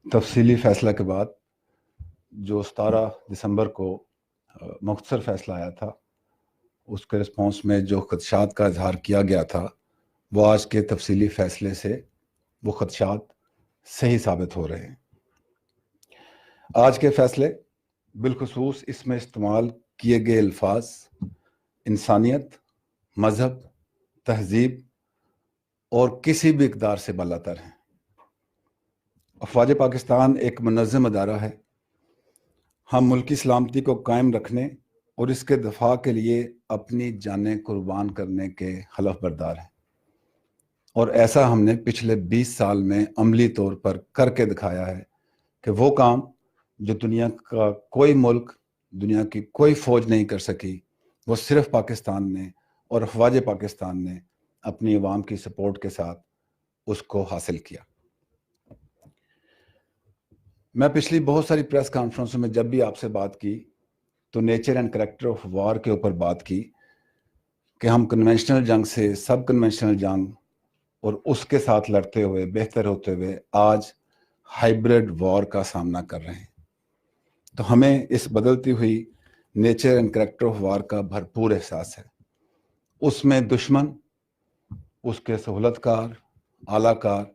तफसीली फ़ैसला के बाद जो 17 दिसंबर को मुख्तसर फ़ैसला आया था, उसके रिस्पॉन्स में जो खदशात का इजहार किया गया था, वो आज के तफसीली फ़ैसले से वो खदशात सही साबित हो रहे हैं। आज के फ़ैसले बिलखुसूस इसमें इस्तेमाल किए गए अल्फाज इंसानियत, मज़हब, तहज़ीब और किसी भी इक़दार से बालातर हैं। अफ़वाज पाकिस्तान एक मुनज़्ज़म अदारा है। हम मुल्की सलामती को कायम रखने और इसके दफा के लिए अपनी जानें कुर्बान करने के हलफ बरदार हैं, और ऐसा हमने पिछले 20 साल में अमली तौर पर करके दिखाया है कि वो काम जो दुनिया का कोई मुल्क, दुनिया की कोई फ़ौज नहीं कर सकी, वो सिर्फ पाकिस्तान ने और अफ़वाज पाकिस्तान ने अपनी अवाम की सपोर्ट के साथ उसको हासिल किया। मैं पिछली बहुत सारी प्रेस कॉन्फ्रेंसों में जब भी आपसे बात की तो nature and character of war के ऊपर बात की कि हम कन्वेंशनल जंग से सब कन्वेंशनल जंग और उसके साथ लड़ते हुए बेहतर होते हुए आज हाइब्रिड वॉर का सामना कर रहे हैं। तो हमें इस बदलती हुई nature and character of war का भरपूर एहसास है। उसमें दुश्मन, उसके सहूलतकार, आलाकार,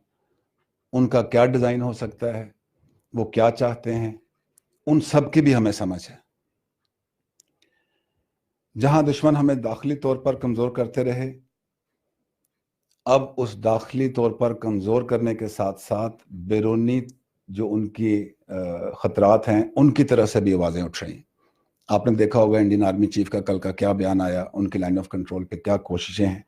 उनका क्या डिज़ाइन हो सकता है, वो क्या चाहते हैं, उन सब की भी हमें समझ है। जहां दुश्मन हमें दाखिली तौर पर कमज़ोर करते रहे, अब उस दाखिली तौर पर कमज़ोर करने के साथ साथ बैरूनी जो उनकी ख़तरात हैं, उनकी तरफ से भी आवाज़ें उठ रही हैं। आपने देखा होगा इंडियन आर्मी चीफ का कल का क्या बयान आया, उनकी लाइन ऑफ कंट्रोल पे क्या कोशिशें हैं।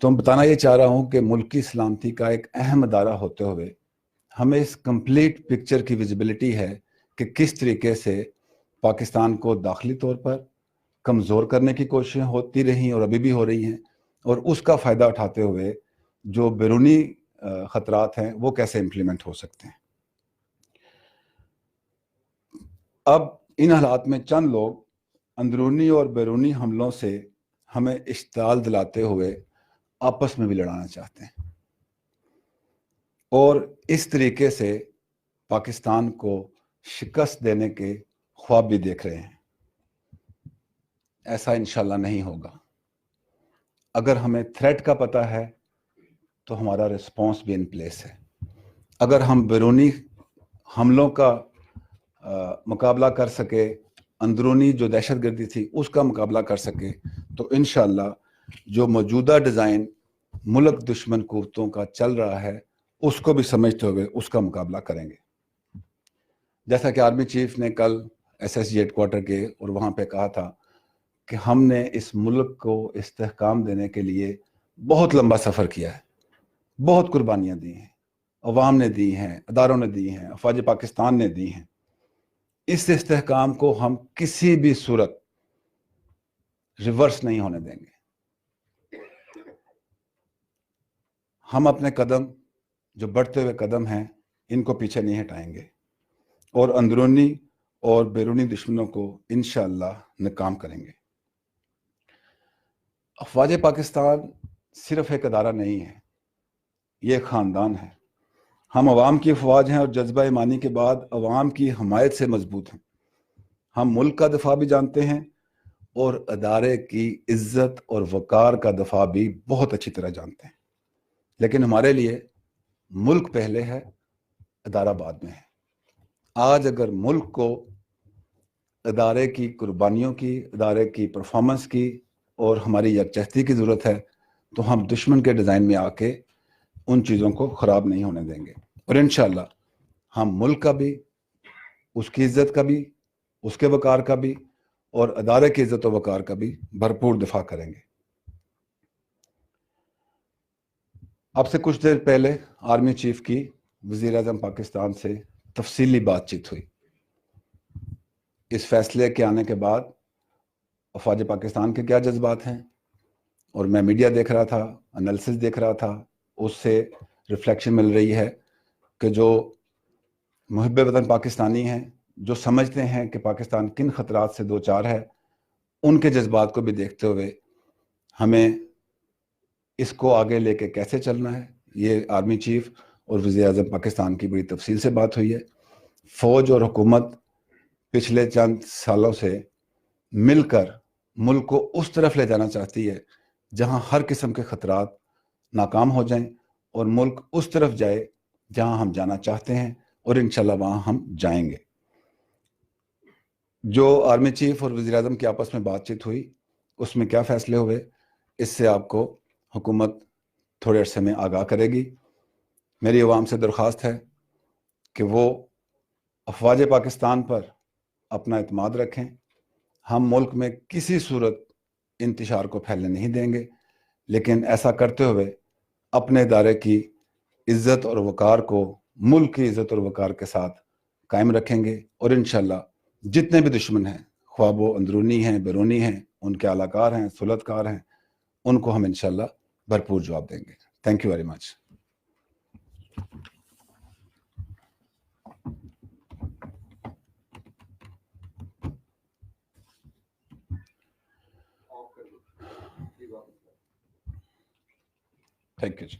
तो मैं बताना ये चाह रहा हूँ कि मुल्क की सलामती का एक अहम अदारा होते हुए हमें इस कंप्लीट पिक्चर की विजिबिलिटी है कि किस तरीके से पाकिस्तान को दाखिली तौर पर कमज़ोर करने की कोशिशें होती रही और अभी भी हो रही हैं, और उसका फ़ायदा उठाते हुए जो बैरूनी ख़तरात हैं वो कैसे इम्प्लीमेंट हो सकते हैं। अब इन हालात में चंद लोग अंदरूनी और बैरूनी हमलों से हमें इश्ताल दिलाते हुए आपस में भी लड़ाना चाहते हैं, और इस तरीके से पाकिस्तान को शिकस्त देने के ख्वाब भी देख रहे हैं। ऐसा इंशाल्लाह नहीं होगा। अगर हमें थ्रेट का पता है तो हमारा रिस्पॉन्स भी इन प्लेस है। अगर हम बैरूनी हमलों का मुकाबला कर सके, अंदरूनी जो दहशतगर्दी थी उसका मुकाबला कर सके, तो इंशाल्लाह जो मौजूदा डिज़ाइन मुल्क दुश्मन कुव्वतों का चल रहा है उसको भी समझते हुए उसका मुकाबला करेंगे। जैसा कि आर्मी चीफ ने कल SSG हेडक्वार्टर के और वहाँ पे कहा था कि हमने इस मुल्क को इस्तेहकाम देने के लिए बहुत लंबा सफ़र किया है, बहुत कुर्बानियाँ दी हैं, अवाम ने दी हैं, अदारों ने दी हैं, अफ़वाज पाकिस्तान ने दी हैं। इस इस्तेहकाम को हम किसी भी सूरत रिवर्स नहीं होने देंगे। हम अपने कदम, जो बढ़ते हुए कदम हैं, इनको पीछे नहीं हटाएंगे और अंदरूनी और बैरूनी दुश्मनों को इंशाअल्लाह नाकाम करेंगे। अफ़वाज पाकिस्तान सिर्फ एक अदारा नहीं है, ये एक ख़ानदान है। हम अवाम की अफवाज हैं और जज्बा ईमानी के बाद अवाम की हमायत से मजबूत हैं। हम मुल्क का दफा भी जानते हैं और अदारे की इज्जत और वकार का दफा भी बहुत अच्छी तरह जानते हैं। लेकिन हमारे लिए मुल्क पहले है, अदारा बाद में है। आज अगर मुल्क को अदारे की कुर्बानियों की, अदारे की परफॉर्मेंस की और हमारी यकजहती की ज़रूरत है, तो हम दुश्मन के डिज़ाइन में आके उन चीज़ों को ख़राब नहीं होने देंगे, और इंशाअल्लाह हम मुल्क का भी, उसकी इज्जत का भी, उसके वकार का भी और अदारे की इज्जत और वकार का भी भरपूर दिफा करेंगे। आपसे कुछ देर पहले आर्मी चीफ की वज़ीर आज़म पाकिस्तान से तफसीली बातचीत हुई। इस फैसले के आने के बाद अफ़वाज पाकिस्तान के क्या जज्बात हैं, और मैं मीडिया देख रहा था, एनालिसिस देख रहा था, उससे रिफ्लेक्शन मिल रही है कि जो मुहिब्बे वतन पाकिस्तानी हैं, जो समझते हैं कि पाकिस्तान किन ख़तरात से दो चार है, उनके जज्बात को भी देखते हुए हमें इसको आगे लेके कैसे चलना है, ये आर्मी चीफ और वज़ीर-ए-आज़म पाकिस्तान की बड़ी तफसील से बात हुई है। फ़ौज और हुकूमत पिछले चंद सालों से मिलकर मुल्क को उस तरफ ले जाना चाहती है जहां हर किस्म के खतरात नाकाम हो जाएं और मुल्क उस तरफ जाए जहां हम जाना चाहते हैं, और इंशाल्लाह वहां हम जाएंगे। जो आर्मी चीफ और वज़ीर-ए-आज़म की आपस में बातचीत हुई उसमें क्या फ़ैसले हुए, इससे आपको हुकूमत थोड़े अरसे में आगाह करेगी। मेरी अवाम से दरख्वास्त है कि वो अफवाज पाकिस्तान पर अपना इत्मीद रखें। हम मुल्क में किसी सूरत इंतशार को फैलने नहीं देंगे, लेकिन ऐसा करते हुए अपने इदारे की इज़्ज़त और वक़ार को मुल्क की इज़्ज़त और वक़ार के साथ कायम रखेंगे, और इंशाल्लाह जितने भी दुश्मन हैं, ख्वाह वो अंदरूनी हैं, बैरूनी हैं, उनके आलाकार हैं, सुलतकार हैं, उनको हम इंशाल्लाह भरपूर जवाब देंगे। Thank you very much. Thank you ji.